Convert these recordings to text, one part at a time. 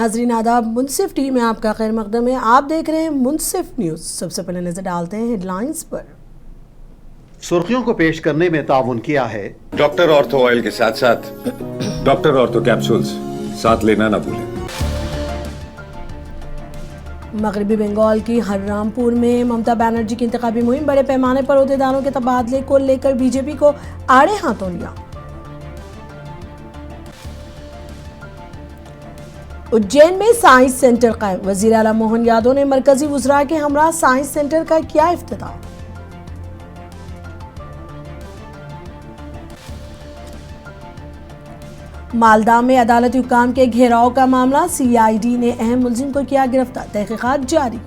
नाजरीन आदाब, मुनसिफ टीवी में आपका खैर मकदम है। आप देख रहे हैं मुनसिफ न्यूज़। सबसे पहले नजर डालते हैं हेडलाइंस पर। सुर्खियों को पेश करने में ताउन किया है डॉक्टर ऑर्थो ऑयल के साथ साथ डॉक्टर ऑर्थो कैप्सूल्स साथ लेना ना भूलें। मगरबी बंगाल की हररामपुर में ममता बनर्जी की इंतखाबी मुहिम, बड़े पैमाने पर ओहदेदारों के तबादले को लेकर बीजेपी को आड़े हाथों लिया। उज्जैन में साइंस सेंटर कायम, वजीर आला मोहन यादव ने मरकजी वुज़रा के हमरा साइंस सेंटर का किया इफ्तिताह। मालदा में अदालती हुकाम के घेराव का मामला, सीआईडी ने अहम मुलजिम को किया गिरफ्तार, तहकीकात जारी।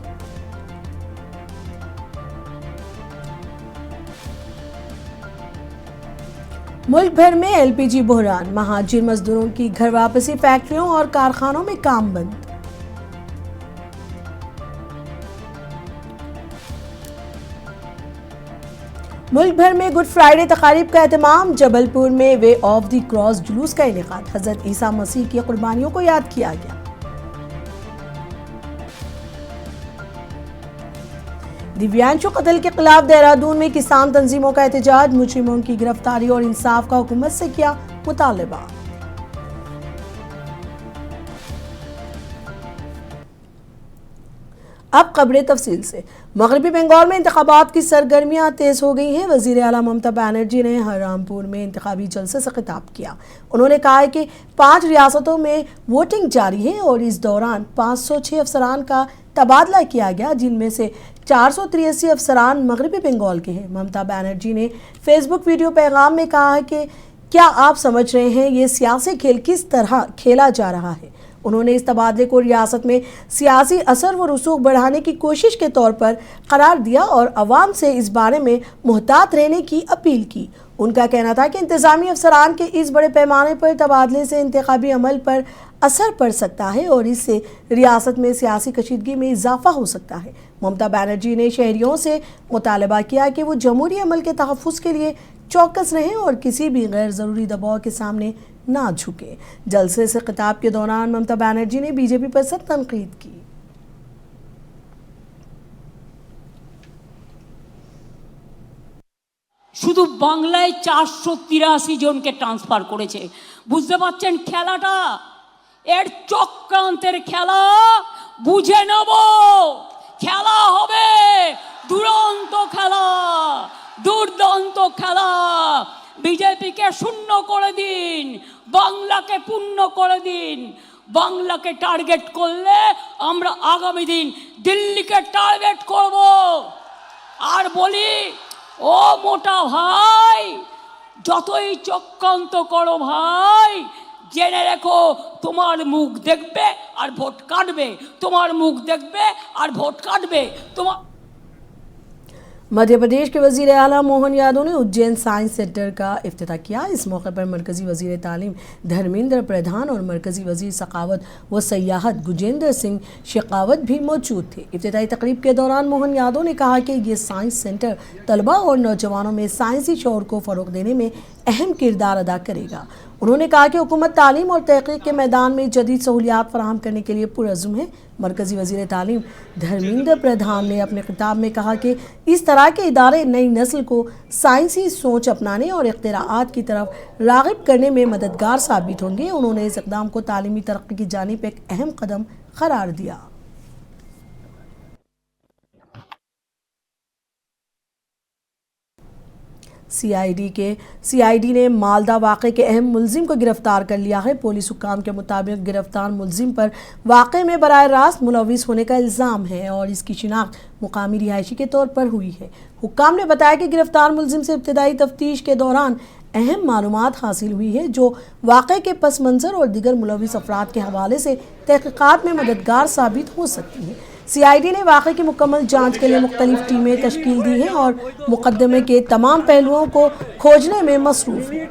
मुल्क भर में एलपीजी बहरान, महाजिर मजदूरों की घर वापसी, फैक्ट्रियों और कारखानों में काम बंद। मुल्क भर में गुड फ्राइडे तकारीब का एहतमाम, जबलपुर में वे ऑफ द क्रॉस जुलूस का इनेकाद, हजरत ईसा मसीह की कुर्बानियों को याद किया गया। दिव्यांशु कत्ल के खिलाफ देहरादून में किसान तंजीमों का एहतजाज, मुजरिमों की गिरफ्तारी और इंसाफ का हुकूमत से किया मुतालबा। अब खबरें तफसील से। मगरबी बंगाल में इंतखाबात की सरगर्मियां तेज हो गई हैं। वजीर आला ममता बनर्जी ने हररामपुर में इंतखाबी जलसे से खिताब किया। उन्होंने कहा है कि 5 रियासतों में वोटिंग जारी है और इस दौरान 506 अफसरान का तबादला किया गया, जिनमें से 483 अफसरान मगरबी बंगाल के हैं। ममता बनर्जी ने फेसबुक वीडियो पैगाम में कहा है कि क्या आप समझ रहे हैं ये सियासी खेल किस तरह खेला जा रहा है। उन्होंने इस तबादले को रियासत में सियासी असर व रसूख बढ़ाने की कोशिश के तौर पर करार दिया और अवाम से इस बारे में मुहतात रहने की अपील की। उनका कहना था कि इंतजामी अफसरान के इस बड़े पैमाने पर तबादले से इंतखाबी अमल पर असर पड़ सकता है और इससे रियासत में सियासी कशीदगी में इजाफा हो सकता है। ममता बनर्जी ने शहरियों से मुतालबा किया कि वो जमहूरी अमल के तहफ़्फ़ुज़ के लिए चौकस रहें और किसी भी गैर ज़रूरी दबाव के सामने ना झुके। जलसे से खिताब के दौरान ममता बनर्जी ने बीजेपी पर सख्त तनकीद की। শুধু বাংলায় 483 জনকে ট্রান্সফার করেছে। বুঝতে পারছেন খেলাটা? এর চক্রান্তের খেলা, বুঝে নেব। খেলা হবে দুরন্ত খেলা, দুর্দান্ত খেলা। বিজেপিকে শূন্য করে দিন, বাংলাকে পূর্ণ করে দিন। বাংলাকে টার্গেট করলে আমরা আগামী দিন দিল্লিকে টার্গেট করব। আর বলি, ও মোটা ভাই, যতই চক্রান্ত করো ভাই, জেনে রেখো তোমার মুখ দেখবে আর ভোট কাটবে, তোমার মুখ দেখবে আর ভোট কাটবে। তোমার मध्य प्रदेश के वजीर आला मोहन यादव ने उज्जैन साइंस सेंटर का इफ्तिताह किया। इस मौके पर मरकजी वजीर तालीम धर्मेंद्र प्रधान और मरकजी वजीर सखावत व सयाहत गुजेंद्र सिंह शेखावत भी मौजूद थे। इफ्तिताही तकरीब के दौरान मोहन यादव ने कहा कि ये साइंस सेंटर तलबा और नौजवानों में साइंसी शौर को फ़रोग देने में अहम किरदार अदा करेगा। उन्होंने कहा कि हुकूमत तालीम और तहक़ीक़ के मैदान में जदीद सहूलियात फराहम करने के लिए पुरअज़्म है। मरकज़ी वज़ीर तालीम धर्मेंद्र प्रधान ने अपने खिताब में कहा कि इस तरह के इदारे नई नस्ल को साइंसी सोच अपनाने और इख्तिराआत की तरफ राग़िब करने में मददगार साबित होंगे। उन्होंने इस इक़दाम को तालीमी तरक्की की जानिब एक अहम कदम करार दिया। सीआईडी ने मालदा वाक़े के अहम मुलजिम को गिरफ्तार कर लिया है। पुलिस हुक्काम के मुताबिक गिरफ्तार मुलजिम पर वाक़े में बराह रास्त मुलविस होने का इल्ज़ाम है और इसकी शिनाख्त मुकामी रिहायशी के तौर पर हुई है। हुक्काम ने बताया कि गिरफ्तार मुलजिम से इब्तदाई तफ्तीश के दौरान अहम मालूमात हासिल हुई है जो वाक़े के पस मंज़र और दीगर मुलविस अफराद के हवाले से तहक़ीक़ात में मददगार साबित हो सकती है। सीआईडी ने वाक़े की मुकम्मल जांच के लिए मुख्तलिफ टीमें तश्कील दी हैं और मुकदमे के तमाम पहलुओं को खोजने में मसरूफ़ है।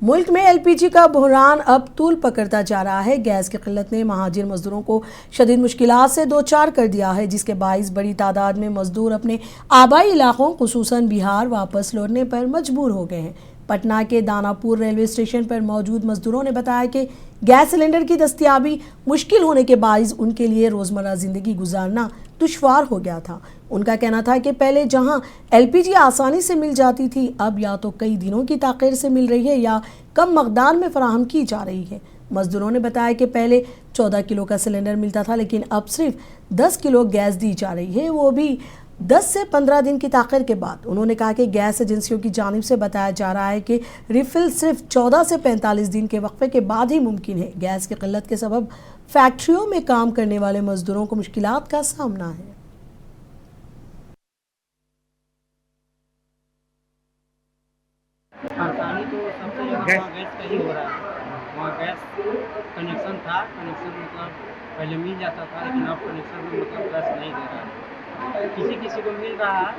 मुल्क में एलपीजी का बहरान अब तूल पकड़ता जा रहा है। गैस की किल्लत ने महाजिर मजदूरों को शदीद मुश्किलात से दो चार कर दिया है, जिसके बाइस बड़ी तादाद में मजदूर अपने आबाई इलाकों खुसूसन बिहार वापस लौटने पर मजबूर हो गए हैं। पटना के दानापुर रेलवे स्टेशन पर मौजूद मजदूरों ने बताया कि गैस सिलेंडर की दस्तयाबी मुश्किल होने के बाइस उनके लिए रोज़मर्रा ज़िंदगी गुजारना दुश्वार हो गया था। उनका कहना था कि पहले जहां एलपीजी आसानी से मिल जाती थी, अब या तो कई दिनों की ताख़ीर से मिल रही है या कम मकदार में फराहम की जा रही है। मजदूरों ने बताया कि पहले 14 किलो का सिलेंडर मिलता था, लेकिन अब सिर्फ 10 किलो गैस दी जा रही है, वो भी 10 से 15 दिन की ताख़ीर के बाद। उन्होंने कहा कि गैस एजेंसियों की जानिब से बताया जा रहा है कि रिफिल सिर्फ 14 से 45 दिन के वक्फे के बाद ही मुमकिन है। गैस की किल्लत के सबब फैक्ट्रियों में काम करने वाले मजदूरों को मुश्किलात का सामना है। परेशानी तो सबसे ज़्यादा वहाँ गैस का ही हो रहा है। वहाँ गैस कनेक्शन था, कनेक्शन मतलब पहले मिल जाता था, लेकिन अब कनेक्शन में मतलब गैस नहीं दे रहा है। किसी किसी को मिल रहा है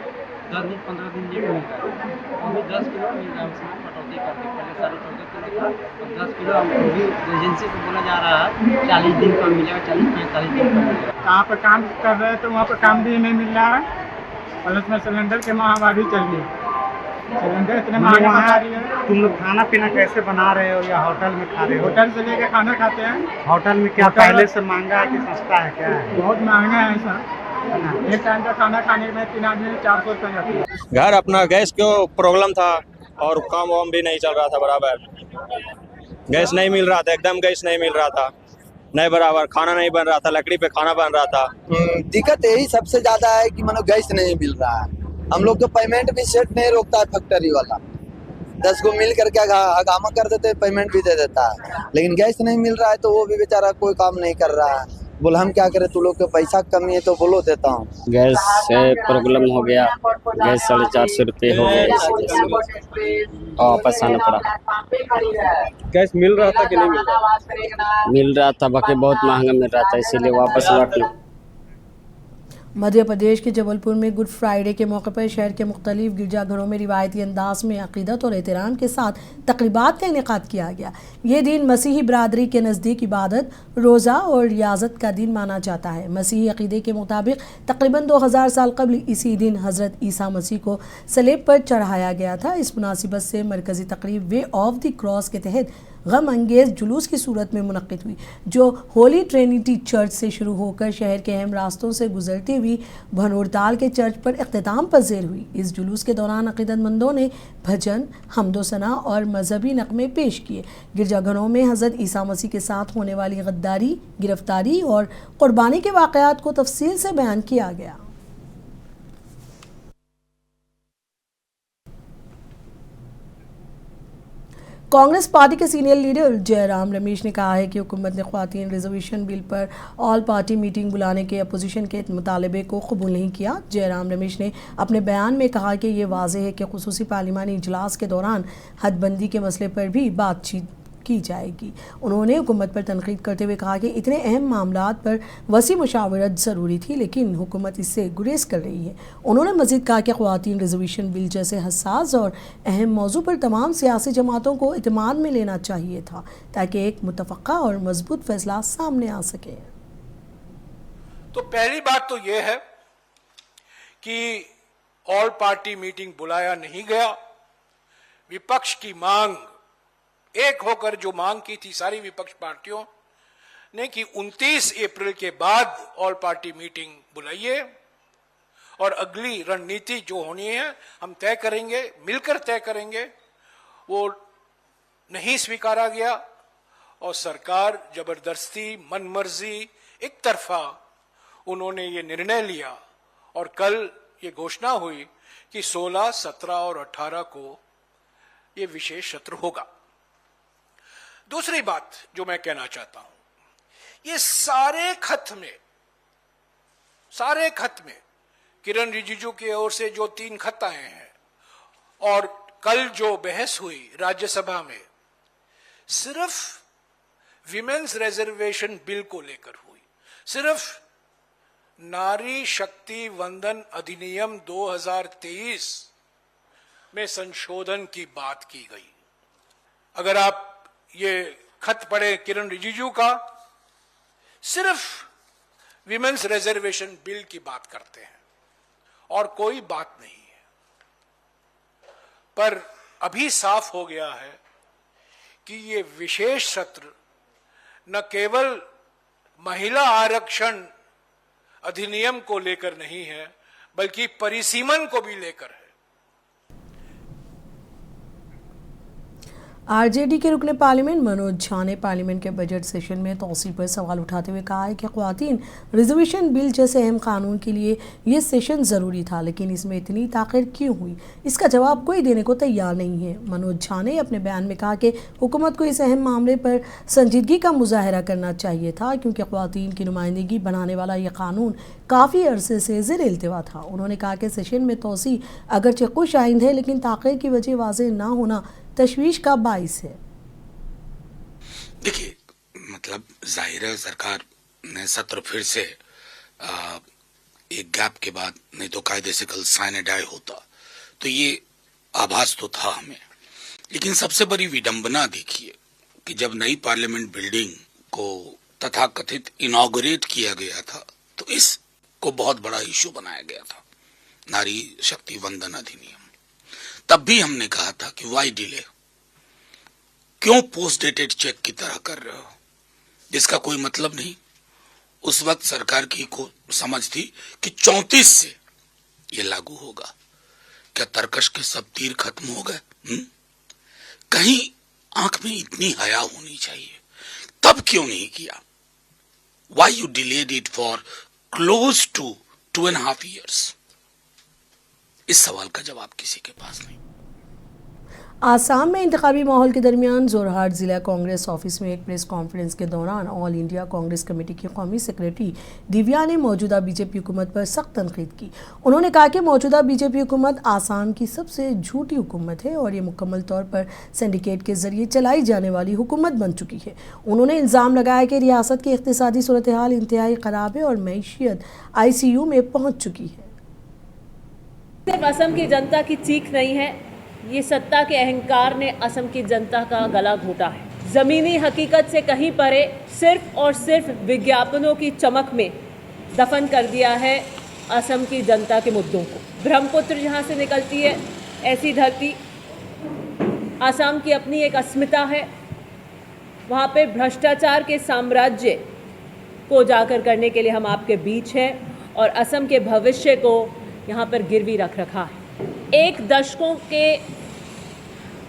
10 दिन 15 दिन लेट मिल रहा है, अभी 10 किलो मिल रहा है, उसमें कटौती करके पहले 14.5 किलो था, अब 10 किलो अभी एजेंसी से बोला जा रहा है 40 दिन का मिलेगा, 40-45 दिन का मिलेगा। कहाँ पर काम कर रहे हैं तो वहाँ पर काम भी नहीं मिल रहा है, और उसमें सिलेंडर की महामारी चल रही है। सिलेंडर इतने महंगे बना रही है। तुम लोग खाना पीना कैसे बना रहे हो या होटल में खा रहे हो? होटल से लेके खाना खाते हैं। होटल में क्या पहले से महंगा है कि सस्ता है, क्या है? बहुत महंगा है ऐसा। एक टाइम का खाना खाने में 3 आदमी 400 रुपये जाती है। घर अपना गैस क्यों प्रॉब्लम था और काम वाम भी नहीं चल रहा था बराबर, गैस नहीं मिल रहा था, एकदम गैस नहीं मिल रहा था, नहीं बराबर खाना नहीं बन रहा था, लकड़ी पे खाना बन रहा था। दिक्कत यही सबसे ज्यादा है कि मानो गैस नहीं मिल रहा है। हम लोग तो पेमेंट भी सेट नहीं रोकता है फैक्ट्री वाला, 10 को मिल करके हगामा कर देते, पेमेंट भी दे देता है, लेकिन गैस नहीं मिल रहा है तो वो भी बेचारा कोई काम नहीं कर रहा है। बोला हम क्या करें, तू लोग के पैसा कमी है तो बोलो देता हूँ। गैस से प्रॉब्लम हो गया, गैस 450 रुपये हो गया, वापस आना पड़ा। गैस मिल रहा था कि नहीं मिल रहा था? मिल रहा था, बाकी बहुत महंगा मिल रहा था, इसीलिए वापस लौटना। मध्य प्रदेश के जबलपुर में गुड फ्राइडे के मौके पर शहर के मुख्तलिफ गिरजाघरों में रिवायती अंदाज में अक़ीदत और एहतराम के साथ तक़रीबात का इनेकाद किया गया। ये दिन मसीही बरादरी के नज़दीक इबादत, रोज़ा और रियाज़त का दिन माना जाता है। मसीही अक़ीदे के मुताबिक तकरीबन 2000 साल कबल इसी दिन हज़रत ईसा मसीह को सलेब पर चढ़ाया गया था। इस मुनासिबत से मरकज़ी तकरीब वे ऑफ द क्रॉस के तहत गम अंगेज़ जुलूस की सूरत में मुनक़्क़िद हुई, जो होली ट्रिनिटी चर्च से शुरू होकर शहर के अहम रास्तों से गुजरती हुई भनोरताल के चर्च पर इख्तिताम पज़ीर हुई। इस जुलूस के दौरान अक़ीदतमंदों ने भजन, हम्दो-सना और मजहबी नग़मे पेश किए। गिरजाघरों में हज़रत ईसा मसीह के साथ होने वाली गद्दारी, गिरफ्तारी और क़ुरबानी के वाक़यात को तफसील से बयान किया गया। कांग्रेस पार्टी के सीनियर लीडर जयराम रमेश ने कहा है कि हुकूमत ने ख़वातीन रिजर्वेशन बिल पर ऑल पार्टी मीटिंग बुलाने के अपोजिशन के मुतालबे को कबूल नहीं किया। जयराम रमेश ने अपने बयान में कहा कि ये वाज़ेह है कि खुसूसी पार्लिमानी इजलास के दौरान हदबंदी के मसले पर भी बातचीत की जाएगी। उन्होंने हुकूमत पर तनकीद करते हुए कहा कि इतने अहम मामलात पर वसी मुशावरत ज़रूरी थी, लेकिन हुकूमत इससे गुरेज कर रही है। उन्होंने मज़ीद कहा कि ख़वातीन रिजर्वेशन बिल जैसे हसास और अहम मौजू पर तमाम सियासी जमातों को इत्मीनान में लेना चाहिए था, ताकि एक मुतफ़क्का और मजबूत फैसला सामने आ सके। तो पहली बात तो यह है कि ऑल पार्टी मीटिंग बुलाया नहीं गया। विपक्ष की मांग एक होकर जो मांग की थी सारी विपक्ष पार्टियों ने कि 29 अप्रैल के बाद ऑल पार्टी मीटिंग बुलाइए और अगली रणनीति जो होनी है हम तय करेंगे, मिलकर तय करेंगे, वो नहीं स्वीकारा गया और सरकार जबरदस्ती मनमर्जी एक तरफा उन्होंने ये निर्णय लिया और कल ये घोषणा हुई कि 16, 17 और 18 को ये विशेष सत्र होगा। दूसरी बात जो मैं कहना चाहता हूं, ये सारे खत में किरण रिजिजू की ओर से जो 3 खत आए हैं और कल जो बहस हुई राज्यसभा में सिर्फ विमेन्स रिजर्वेशन बिल को लेकर हुई, सिर्फ नारी शक्ति वंदन अधिनियम 2023 में संशोधन की बात की गई। अगर आप ये खत पढ़े किरण रिजिजू का, सिर्फ विमेन्स रिजर्वेशन बिल की बात करते हैं और कोई बात नहीं है। पर अभी साफ हो गया है कि ये विशेष सत्र न केवल महिला आरक्षण अधिनियम को लेकर नहीं है, बल्कि परिसीमन को भी लेकर है। आरजेडी के रुकने पार्लियामेंट मनोज झा ने पार्लियामेंट के बजट सेशन में तौसील पर सवाल उठाते हुए कहा है कि ख्वातीन रिजर्वेशन बिल जैसे अहम कानून के लिए ये सेशन ज़रूरी था, लेकिन इसमें इतनी ताख़ीर क्यों हुई, इसका जवाब कोई देने को तैयार नहीं है। मनोज झा ने अपने बयान में कहा कि हुकूमत को इस अहम मामले पर संजीदगी का मुजाहरा करना चाहिए था, क्योंकि ख्वातीन की नुमाइंदगी बढ़ाने वाला यह कानून काफ़ी अरसे से ज़ेर इल्तिवा था। उन्होंने कहा कि सेशन में तोसी अगरचे खुश आइंद है, लेकिन ताख़ीर की वजह वाज़ेह ना होना तशवीश का बाइस है। देखिए, मतलब जाहिर है सरकार ने सत्र फिर से एक गैप के बाद, नहीं तो कायदे से कल साइन डाई होता, तो ये आभास तो था हमें। लेकिन सबसे बड़ी विडंबना देखिए कि जब नई पार्लियामेंट बिल्डिंग को तथाकथित इनॉग्रेट किया गया था, तो इसको बहुत बड़ा इशू बनाया गया था, नारी शक्ति वंदन अधिनियम। तब भी हमने कहा था कि वाई डिले, क्यों पोस्ट डेटेड चेक की तरह कर रहे हो, जिसका कोई मतलब नहीं। उस वक्त सरकार की को समझ थी कि 34 से ये लागू होगा। क्या तर्कश के सब तीर खत्म हो गए? कहीं आंख में इतनी हया होनी चाहिए, तब क्यों नहीं किया? Why you delayed it for close to 2.5 years? इस सवाल का जवाब किसी के पास नहीं। आसाम में इंतखाबी माहौल के दरमियान जोरहाट ज़िला कांग्रेस ऑफिस में एक प्रेस कॉन्फ्रेंस के दौरान ऑल इंडिया कांग्रेस कमेटी की कौमी सेक्रेटरी दिव्या ने मौजूदा बीजेपी हुकूमत पर सख्त तनकीद की। उन्होंने कहा कि मौजूदा बीजेपी हुकूमत आसाम की सबसे झूठी हुकूमत है और ये मुकम्मल तौर पर सिंडिकेट के जरिए चलाई जाने वाली हुकूमत बन चुकी है। उन्होंने इल्ज़ाम लगाया कि रियासत की इक़्तिसादी सूरत हाल इंतहाई ख़राब है और मईशियत ICU में पहुँच चुकी है। सिर्फ असम की जनता की चीख नहीं है, ये सत्ता के अहंकार ने असम की जनता का गला घोटा है। ज़मीनी हकीकत से कहीं परे सिर्फ और सिर्फ विज्ञापनों की चमक में दफन कर दिया है असम की जनता के मुद्दों को। ब्रह्मपुत्र जहाँ से निकलती है, ऐसी धरती असम की अपनी एक अस्मिता है। वहाँ पे भ्रष्टाचार के साम्राज्य को उजागर करने के लिए हम आपके बीच हैं और असम के भविष्य को यहाँ पर गिरवी रख रखा है। एक दशकों के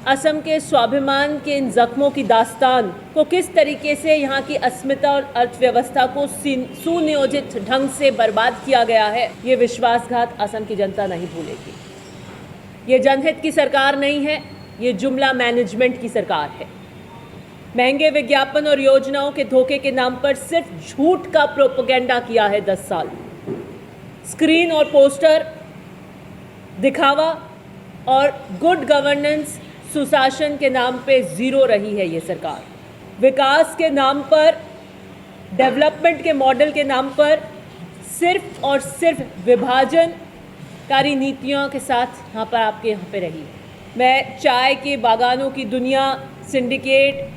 असम के स्वाभिमान के इन जख्मों की दास्तान को किस तरीके से यहाँ की अस्मिता और अर्थव्यवस्था को सुनियोजित ढंग से बर्बाद किया गया है, ये विश्वासघात असम की जनता नहीं भूलेगी। ये जनहित की सरकार नहीं है, ये जुमला मैनेजमेंट की सरकार है। महंगे विज्ञापन और योजनाओं के धोखे के नाम पर सिर्फ झूठ का प्रोपेगेंडा किया है 10 साल। स्क्रीन और पोस्टर दिखावा और गुड गवर्नेंस सुशासन के नाम पे ज़ीरो रही है ये सरकार। विकास के नाम पर, डेवलपमेंट के मॉडल के नाम पर सिर्फ और सिर्फ विभाजनकारी नीतियों के साथ यहाँ पे रही है। मैं चाय के बागानों की दुनिया, सिंडिकेट।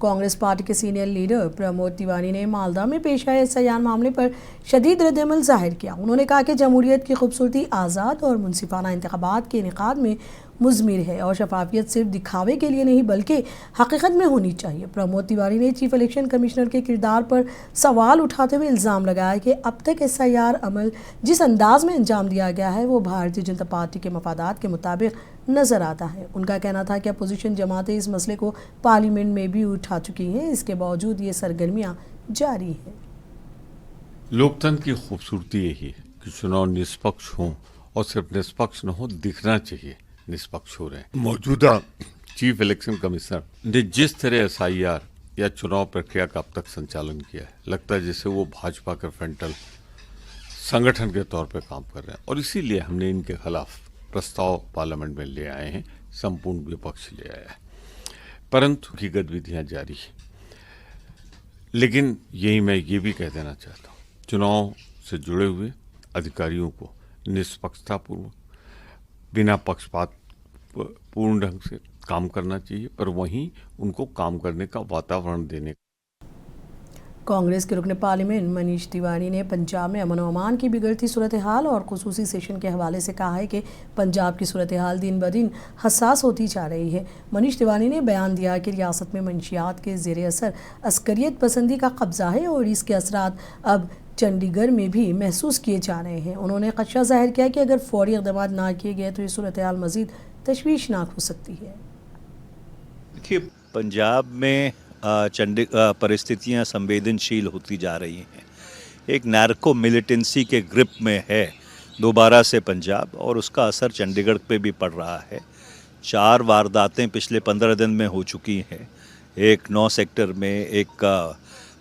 कांग्रेस पार्टी के सीनियर लीडर प्रमोद तिवारी ने मालदा में पेश आए SIR मामले पर शदीद रद्द-ए-अमल जाहिर किया। उन्होंने कहा कि जमहूरियत की खूबसूरती आज़ाद और मुनसिफाना इंतखाबात के इनेकाद में मुज़मिर है और शफाफियत सिर्फ दिखावे के लिए नहीं बल्कि हकीकत में होनी चाहिए। प्रमोद तिवारी ने चीफ इलेक्शन कमिश्नर के किरदार पर सवाल उठाते हुए इल्ज़ाम लगाया कि अब तक SIR अमल जिस अंदाज में अंजाम दिया गया है वो भारतीय जनता पार्टी के मफादात के मुताबिक नज़र आता है। उनका कहना था कि अपोजिशन जमातें इस मसले को पार्लियामेंट में भी उठा चुकी हैं, इसके बावजूद ये सरगर्मियाँ जारी हैं। लोकतंत्र की खूबसूरती यही है कि चुनाव निष्पक्ष हों और सिर्फ निष्पक्ष न हो, दिखना चाहिए निष्पक्ष हो रहे हैं। मौजूदा चीफ इलेक्शन कमिश्नर ने जिस तरह SIR या चुनाव प्रक्रिया का अब तक संचालन किया है, लगता है जैसे वो भाजपा के फ्रंटल संगठन के तौर पर काम कर रहे हैं और इसीलिए हमने इनके खिलाफ प्रस्ताव पार्लियामेंट में ले आए हैं, संपूर्ण विपक्ष ले आया है। परंतु की गतिविधियां जारी है। लेकिन यही मैं ये भी कह देना चाहता हूँ, चुनाव से जुड़े हुए अधिकारियों को निष्पक्षतापूर्वक, बिना पक्षपात पूर्ण ढंग से काम करना चाहिए, पर वहीं उनको काम करने का वातावरण देने। कांग्रेस के रुकन पार्लियामेंट मनीष तिवारी ने पंजाब में अमन व अमान की बिगड़ती सूरत हाल और खुसूसी सेशन के हवाले से कहा है कि पंजाब की सूरत हाल दिन ब दिन हसास होती जा रही है। मनीष तिवारी ने बयान दिया कि रियासत में मंशियात के ज़ेर असर अस्करियत पसंदी का कब्जा है और इसके असरात अब चंडीगढ़ में भी महसूस किए जा रहे हैं। उन्होंने खदशा जाहिर किया कि अगर फौरी इक़दाम ना किए गए तो ये सूरत हाल मज़ीद तशवीशनाक हो सकती है। देखिए, पंजाब में परिस्थितियां संवेदनशील होती जा रही हैं। एक नार्को मिलिटेंसी के ग्रिप में है दोबारा से पंजाब, और उसका असर चंडीगढ़ पे भी पड़ रहा है। 4 वारदातें पिछले 15 दिन में हो चुकी हैं। एक 9 सेक्टर में, एक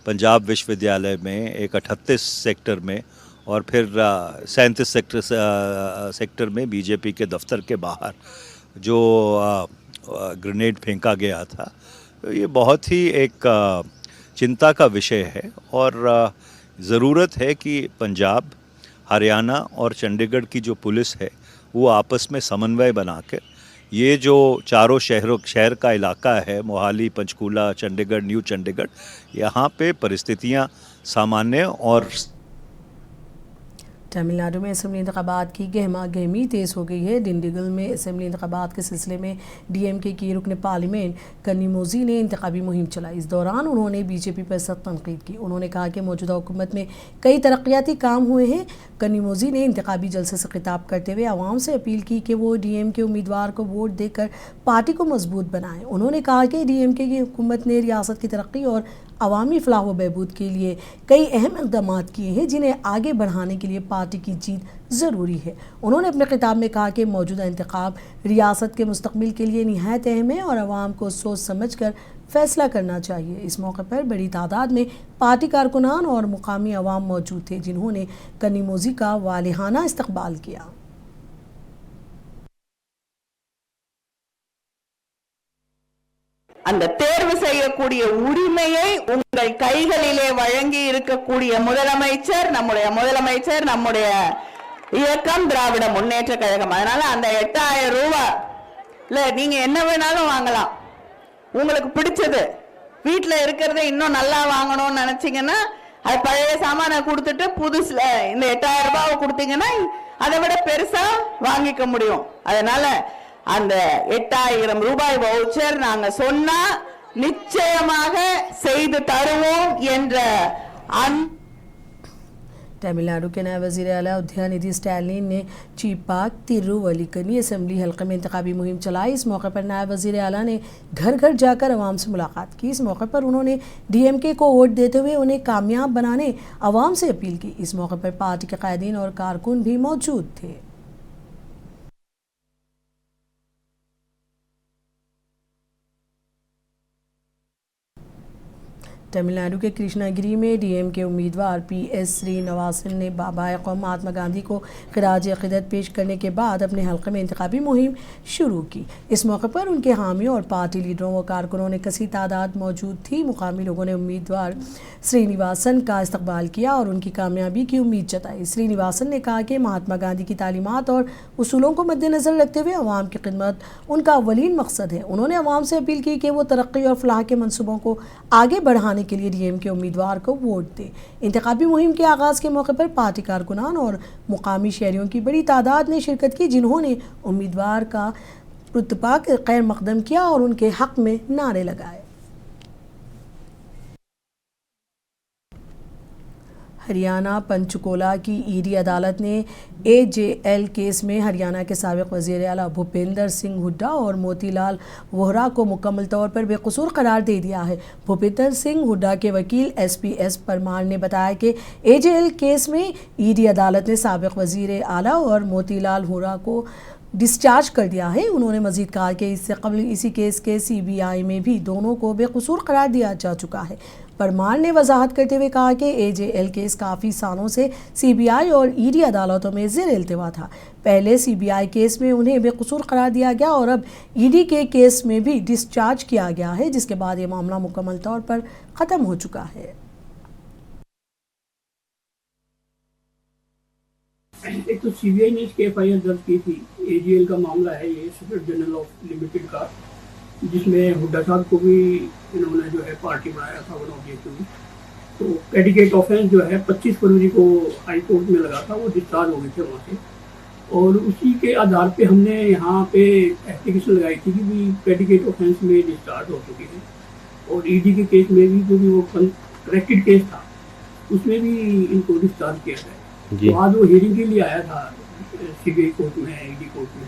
पंजाब विश्वविद्यालय में, एक 38 सेक्टर में, और फिर 37 सेक्टर में बीजेपी के दफ्तर के बाहर जो ग्रेनेड फेंका गया था। तो ये बहुत ही एक चिंता का विषय है, और ज़रूरत है कि पंजाब, हरियाणा और चंडीगढ़ की जो पुलिस है वो आपस में समन्वय बनाकर ये जो चारों शहर का इलाका है, मोहाली, पंचकूला, चंडीगढ़, न्यू चंडीगढ़, यहाँ पे परिस्थितियाँ सामान्य और तमिलनाडु में असम्बली इंतखाबात की गहमा गहमी तेज़ हो गई है। डिंडिगल में असम्बली इंतखाबात के सिलसिले में डीएमके की रुकन पार्लियामेंट कन्नीमोजी ने इंतखाबी मुहिम चलाई। इस दौरान उन्होंने बीजेपी पर सख्त तनकीद की। उन्होंने कहा कि मौजूदा हुकूमत में कई तरक्याती काम हुए हैं। कन्नीमोजी ने इंतखाबी जलसे से खिताब करते हुए आवाम से अपील की कि वो डीएमके उम्मीदवार को वोट देकर पार्टी को मजबूत बनाएं। उन्होंने कहा कि डीएमके की हुकूमत ने रियासत की तरक्की और अवामी फलाह व बहबूद के लिए कई अहम इक़दाम किए हैं जिन्हें आगे बढ़ाने के लिए पार्टी की जीत ज़रूरी है। उन्होंने अपने खिताब में कहा कि मौजूदा इंतखाब रियासत के मुस्तक़बिल के लिए निहायत अहम है और आवाम को सोच समझ कर फैसला करना चाहिए। इस मौके पर बड़ी तादाद में पार्टी कारकुनान और मुकामी अवाम मौजूद थे जिन्होंने कन्नीमोजी का वालिहाना इस्तकबाल किया। அந்த தேர்வு செய்யக்கூடிய உரிமையை உங்கள் கைகளிலே வழங்கி இருக்கக்கூடிய முதலமைச்சர் நம்முடைய இயக்கம் திராவிட முன்னேற்ற கழகம். அதனால அந்த 8000 ரூபாய்ல நீங்க என்ன வேணாலும் வாங்கலாம். உங்களுக்கு பிடிச்சது வீட்டுல இருக்கிறத இன்னும் நல்லா வாங்கணும்னு நினைச்சீங்கன்னா அது பழைய சாமான கொடுத்துட்டு புதுசுல இந்த 8000 ரூபாயை கொடுத்தீங்கன்னா அதை விட பெருசா வாங்கிக்க முடியும். அதனால அந்த 8000 ரூபாய் வவுச்சர் நாங்க சொன்னா நிச்சயமாக செய்து தருவோம் என்ற तमिलनाडु के नए वज़ीर आला उदयनिधि स्टैलिन ने चीपाक तिरुवल्लिकनी असम्बली हल्के में इंतखाबी मुहिम चलाई। इस मौके पर नायब वज़ीर आला ने घर घर जाकर अवाम से मुलाकात की। इस मौके पर उन्होंने डीएमके को वोट देते हुए उन्हें कामयाब बनाने अवाम से अपील की। इस मौके पर पार्टी के कायदीन और कारकुन भी मौजूद थे। तमिलनाडु के कृष्णागिरी में डीएमके उम्मीदवार पीएस श्रीनिवासन ने बाबाए कौम महात्मा गांधी को खिराज अक़ीदत पेश करने के बाद अपने हल्के में इंतखाबी मुहिम शुरू की। इस मौके पर उनके हामियों और पार्टी लीडरों व कारकुनों ने कसी तादाद मौजूद थी। मुकामी लोगों ने उम्मीदवार श्रीनिवासन का इस्तकबाल किया और उनकी कामयाबी की उम्मीद जताई। श्रीनिवासन ने कहा कि महात्मा गांधी की तालीमात और उसूलों को मद्देनज़र रखते हुए अवाम की खिदमत उनका अव्वलीन मकसद है। उन्होंने अवाम से अपील की कि वो तरक्की और फलाह के मनसूबों को आगे बढ़ाने के लिए डीएमके उम्मीदवार को वोट दे। इंतखाबी मुहिम के आगाज़ के मौके पर पार्टी कारकुनान और मुकामी शहरियों की बड़ी तादाद ने शिरकत की जिन्होंने उम्मीदवार का रुतबा खैर मकदम किया और उनके हक में नारे लगाए। हरियाणा पंचकुला की ईडी अदालत ने एजेएल केस में हरियाणा के साबिक़ वज़ीर आला भूपेंद्र सिंह हुड्डा और मोतीलाल वोहरा को मुकम्मल तौर पर बेकसूर करार दे दिया है। भूपेंद्र सिंह हुड्डा के वकील एसपीएस परमार ने बताया कि एजेएल केस में ईडी अदालत ने साबिक़ वज़ीर आला और मोतीलाल वोहरा को डिस्चार्ज कर दिया है। उन्होंने मज़ीद कहा कि इससे कबल इसी केस के सीबीआई में भी दोनों को बेकसूर करार दिया जा चुका है। परमार ने वजाहत करते हुए कहा कि एजेएल केस काफ़ी सालों से सीबीआई और ईडी अदालतों में ज़ेर इल्तिवा था। पहले सीबीआई केस में उन्हें बेकसूर करार दिया गया और अब ईडी के केस में भी डिस्चार्ज किया गया है, जिसके बाद ये मामला मुकम्मल तौर पर ख़त्म हो चुका है। एक तो सीबीआई ने इसकी एफआईआर दर्ज की थी, AGL का मामला है, ये सेक्रेटरी जनरल ऑफ लिमिटेड का, जिसमें हुड्डा साहब को भी इन्होंने जो है पार्टी बनाया था वन ऑफ द एक्यूज। तो प्रेडिकेट ऑफेंस जो है 25 फरवरी को हाई कोर्ट में लगा था, वो डिस्चार्ज हो गए थे वहाँ से, और उसी के आधार पे हमने यहाँ पे एप्लीकेशन लगाई थी कि भी प्रेडिकेट ऑफेंस में डिस्चार्ज हो चुकी है। और ED के केस में भी जो भी वो करेक्टेड केस था उसमें भी इनको डिस्चार्ज किया गया। तो आज वो हियरिंग के लिए आया था CBI कोर्ट में, ED कोर्ट में।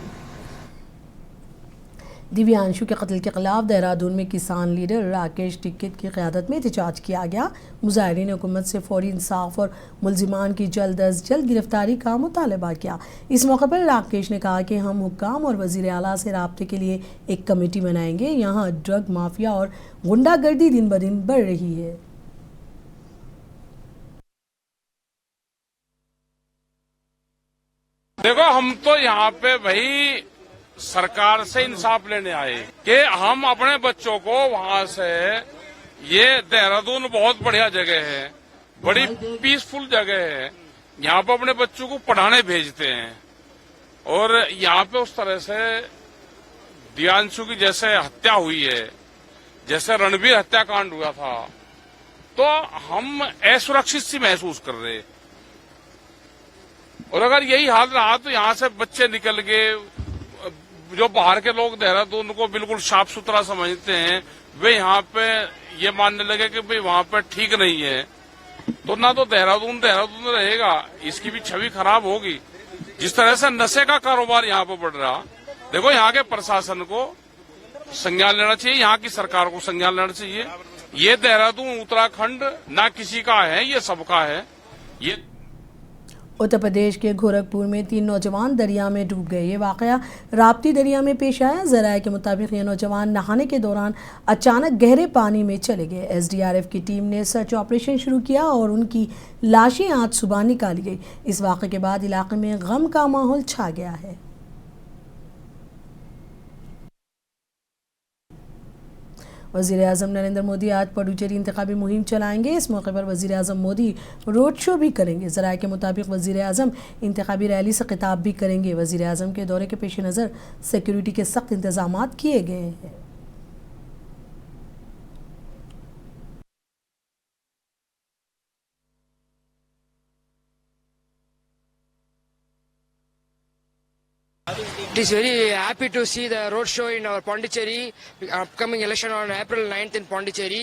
दिव्यांशु के कत्ल के खिलाफ देहरादून में किसान लीडर राकेश टिकैत की क़यादत में एहतजाज किया गया। मुजाहिरीन ने हुकूमत से फौरी इंसाफ और मुलजिमान की जल्द अज जल्द गिरफ्तारी का मुतालबा किया। इस मौके पर राकेश ने कहा कि हम हुक्काम और वज़ीर आला से राब्ते के लिए एक कमेटी बनाएंगे। यहाँ ड्रग माफिया और गुंडागर्दी दिन ब दिन बढ़ रही है। देखो, हम तो यहाँ पे वही सरकार से इंसाफ लेने आए कि हम अपने बच्चों को वहाँ से, ये देहरादून बहुत बढ़िया जगह है, बड़ी पीसफुल जगह है, यहाँ पे अपने बच्चों को पढ़ाने भेजते हैं, और यहाँ पे उस तरह से दिव्यांशु की जैसे हत्या हुई है, जैसे रणबीर हत्याकांड हुआ था, तो हम असुरक्षित सी महसूस कर रहे। और अगर यही हाल रहा तो यहाँ से बच्चे निकल गए, जो बाहर के लोग देहरादून को बिल्कुल साफ सुथरा समझते हैं, वे यहाँ पे ये मानने लगे कि भाई वहाँ पे ठीक नहीं है, तो ना तो देहरादून रहेगा, इसकी भी छवि खराब होगी। जिस तरह से नशे का कारोबार यहाँ पे बढ़ रहा, देखो यहाँ के प्रशासन को संज्ञान लेना चाहिए, यहाँ की सरकार को संज्ञान लेना चाहिए। ये देहरादून उत्तराखंड ना किसी का है, ये सबका है। ये उत्तर प्रदेश के गोरखपुर में 3 नौजवान दरिया में डूब गए। ये वाकया राप्ती दरिया में पेश आया। ज़राए के मुताबिक ये नौजवान नहाने के दौरान अचानक गहरे पानी में चले गए। SDRF की टीम ने सर्च ऑपरेशन शुरू किया और उनकी लाशें आज सुबह निकाली गई। इस वाक़े के बाद इलाके में गम का माहौल छा गया है। वज़ीर-ए-आज़म नरेंद्र मोदी आज पुडुचेरी इंतखाबी मुहिम चलाएंगे। इस मौके पर वज़ीर-ए-आज़म मोदी रोड शो भी करेंगे। ज़राए के मुताबिक वज़ीर-ए-आज़म इंतखाबी रैली से खिताब भी करेंगे। वज़ीर-ए-आज़म के दौरे के पेश नज़र सिक्योरिटी के सख्त इंतजाम किए गए हैं। It is very happy to see the road show in our Pondicherry, upcoming election on April 9th in Pondicherry.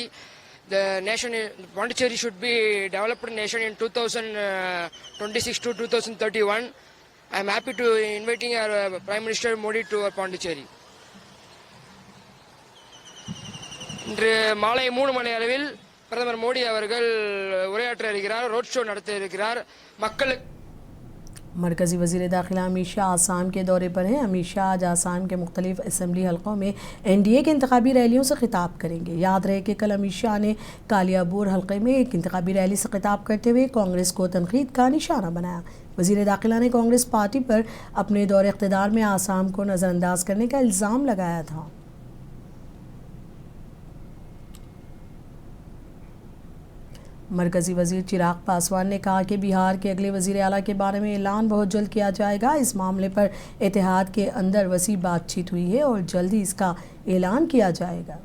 The nation, Pondicherry should be developed nation in 2026 to 2031. I am happy to inviting our Prime Minister Modi to our Pondicherry. இன்று மாலை 3 மணி அளவில் பிரதமர் மோடி அவர்கள் உரையாற்ற இருக்கிறார், road show நடத்த இருக்கிறார்। மக்களுக்கு मरकज़ी वज़ीर दाखिला अमित शाह आसाम के दौरे पर हैं। अमित शाह आज आसाम के मुख्तलिफ असम्बली हलकों में NDA के इंतखाबी रैलियों से खिताब करेंगे। याद रहे कि कल अमित शाह ने कालियाबोर हलके में एक इंतखाबी रैली से खिताब करते हुए कांग्रेस को तनकीद का निशाना बनाया। वज़ीर दाखिला ने कांग्रेस पार्टी पर अपने दौरे इक़्तिदार में आसाम को नज़रअंदाज करने का इल्ज़ाम लगाया था। मरकज़ी वज़ीर चिराग पासवान ने कहा कि बिहार के अगले वज़ीर आला के बारे में ऐलान बहुत जल्द किया जाएगा। इस मामले पर इत्तेहाद के अंदर वसी बातचीत हुई है और जल्द ही इसका ऐलान किया जाएगा।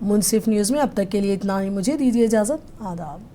मुंसिफ न्यूज़ में अब तक के लिए इतना ही। मुझे दीजिए इजाज़त। आदाब।